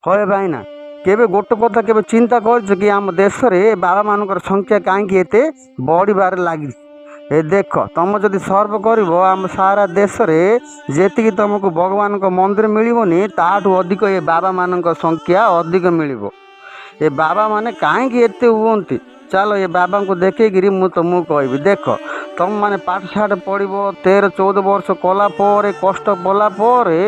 হয় ଭାଇନା କେବେ ଗୋଟେ କଥା କେବେ ଚିନ୍ତା କରିଛ କି ଆମ ଦେଶରେ ବାବା ମାନଙ୍କର ସଂଖ୍ୟା କାହିଁକି ଏତେ ବଢ଼ିବାରେ ଲାଗିଛି? ଏ ଦେଖ ତମେ ଯଦି ସର୍ଭ କରିବ ଆମ ସାରା ଦେଶରେ ଯେତିକି ତମକୁ ଭଗବାନଙ୍କ ମନ୍ଦିର ମିଳିବନି ତାଠୁ ଅଧିକ ଏ ବାବାମାନଙ୍କ ସଂଖ୍ୟା ଅଧିକ ମିଳିବ। ଏ ବାବାମାନେ କାହିଁକି ଏତେ ହୁଅନ୍ତି? ଚାଲ ଏ ବାବାଙ୍କୁ ଦେଖେଇକିରି ମୁଁ ତମକୁ କହିବି। ଦେଖ ତମମାନେ ପାଠଶାଠ ପଢ଼ିବ 13-14 ବର୍ଷ କଲା ପରେ କଷ୍ଟ କଲା ପରେ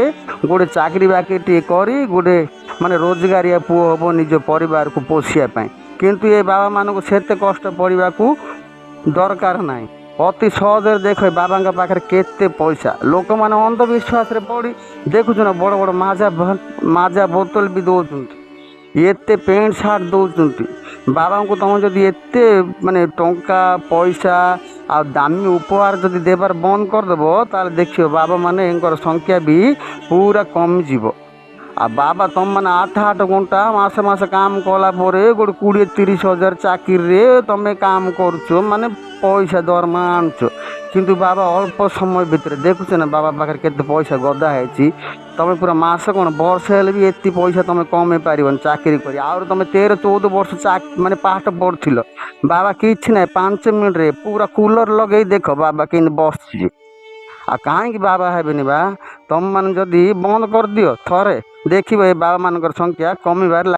ଗୋଟେ ଚାକିରି ବାକିରିଟିଏ କରି ଗୋଟେ ମାନେ ରୋଜଗାରିଆ ପୁଅ ହେବ ନିଜ ପରିବାରକୁ ପୋଷିବା ପାଇଁ। କିନ୍ତୁ ଏ ବାବାମାନଙ୍କୁ ସେତେ କଷ୍ଟ ପଡ଼ିବାକୁ ଦରକାର ନାହିଁ। ଅତି ସହଜରେ ଦେଖ ଏ ବାବାଙ୍କ ପାଖରେ କେତେ ପଇସା। ଲୋକମାନେ ଅନ୍ଧବିଶ୍ୱାସରେ ପଡ଼ି ଦେଖୁଛ ନା ବଡ଼ ବଡ଼ ମାଜା ବୋତଲ ବି ଦେଉଛନ୍ତି, ଏତେ ପ୍ୟାଣ୍ଟ ସାର୍ଟ ଦେଉଛନ୍ତି। ବାବାଙ୍କୁ ତୁମେ ଯଦି ଏତେ ମାନେ ଟଙ୍କା ପଇସା ଆଉ ଦାମୀ ଉପହାର ଯଦି ଦେବାର ବନ୍ଦ କରିଦେବ ତାହେଲେ ଦେଖିବ ବାବାମାନଙ୍କର ସଂଖ୍ୟା ବି ପୁରା କମିଯିବ। ଆଉ ବାବା ତୁମମାନେ 8 ଘଣ୍ଟା ମାସେ କାମ କଲା ପରେ ଗୋଟେ 20-30 ହଜାର ଚାକିରିରେ ତୁମେ କାମ କରୁଛ, ମାନେ ପଇସା ଦରମା ଆଣୁଛ। କିନ୍ତୁ ବାବା ଅଳ୍ପ ସମୟ ଭିତରେ ଦେଖୁଛ ନା ବାବା ପାଖରେ କେତେ ପଇସା ଗଦା ହେଇଛି। ତୁମେ ପୁରା ମାସ କ'ଣ ବର୍ଷ ହେଲେ ବି ଏତେ ପଇସା ତୁମେ କମେଇ ପାରିବନି ଚାକିରି କରି। ଆହୁରି ତୁମେ 13-14 ବର୍ଷ ମାନେ ପାଠ ପଢ଼ୁଥିଲ। ବାବା କିଛି ନାହିଁ 5 ମିନିଟ୍ରେ ପୁରା କୁଲର ଲଗେଇ ଦେଖ ବାବା କେମିତି ବସିଛି। ଆଉ କାହିଁକି ବାବା ହେବେନି ବା? ତୁମମାନେ ଯଦି ବନ୍ଦ କରିଦିଅ ଥରେ ଦେଖିବ ଏ ବାବାମାନଙ୍କର ସଂଖ୍ୟା କମିବାରେ